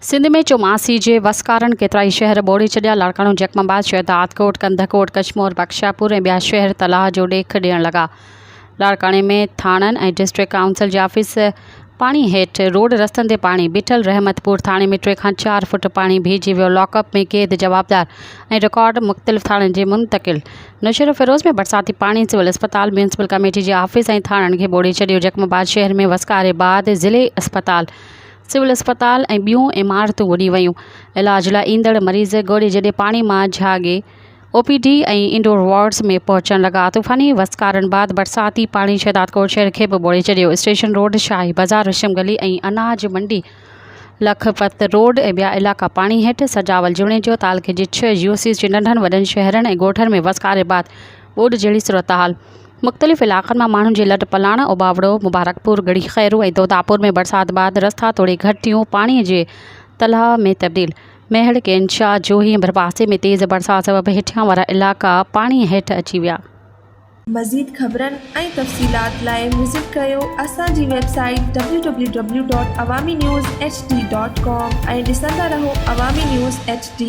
सिंध में चौमासी जे वसकारनि केतिरा ई शहर ॿोड़े छॾिया। लाड़काणो, जखमाबाद, शहदादकोट, कंदकोट, कशमोर, बख्शियापुर ऐं ॿिया शहर तलाह जो ॾेख ॾियणु लॻा। लाड़काणे में थाणनि ऐं डिस्ट्रिक्ट काउंसिल जे ऑफिस पाणी हेठि, रोड रस्तनि ते पाणी बीठल। रहमतपुर थाणे में 3 खां 4 फुट पाणी भीजी वियो। लॉकअप में क़ैद जवाबदार ऐं रिकॉर्ड मुख़्तलिफ़ थाणनि जे मुंतक़िल। नौशेरो फिरोज़ में बरसाती पाणी सिविल अस्पताल, म्यूनिसिपल कमेटी जे ऑफिस ऐं थाणनि खे ॿोड़े छॾियो। जखमाबाद शहर में वसकारे बाद ज़िले अस्पताल, सिविल अस्पताल ऐं ॿियूं इमारतूं उॾी वयूं। इलाज लाइ ईंदड़ मरीज़ ॻोड़े जॾहिं पाणी मां झागे OPD ऐं इंडोर वार्ड्स में पहुचण लॻा। तूफ़ानी वसकारनि बाद बरसाती पाणी शहदादकोट शहर खे बि ॿोड़े छॾियो। स्टेशन रोड, शाही बाज़ार, विशम गली ऐं अनाज मंडी, लखपत रोड ऐं ॿिया इलाइक़ा पाणी हेठि। सजावल जुणे जो तालुके जे 6 UCs जे नंढनि वॾनि शहरनि ऐं ॻोठनि में वसकारे बाद ॿोॾ जहिड़ी सूरतहाल। मुख़्तलिफ़ इलाइक़नि मां माण्हुनि जे लट पलाण। उबावड़ो, मुबारकपुर, गढ़ी खैरू ऐं तोतापुर में बरसाति बाद रस्ता थोरी घटि थियूं पाणीअ जे तलाउ में तब्दील। महड़, केनशाह, जोही ऐं भरपासे में तेज़ बरसाति सबबि हेठियां वारा इलाइक़ा पाणीअ हेठि अची विया। मज़ीद ख़बरनि ऐं तफ़सीलात लाइ विज़िट कयो असांजी वेबसाइट www.awamiNewsHD.com ऐं ॾिसंदा रहो अवामी न्यूज़ HD।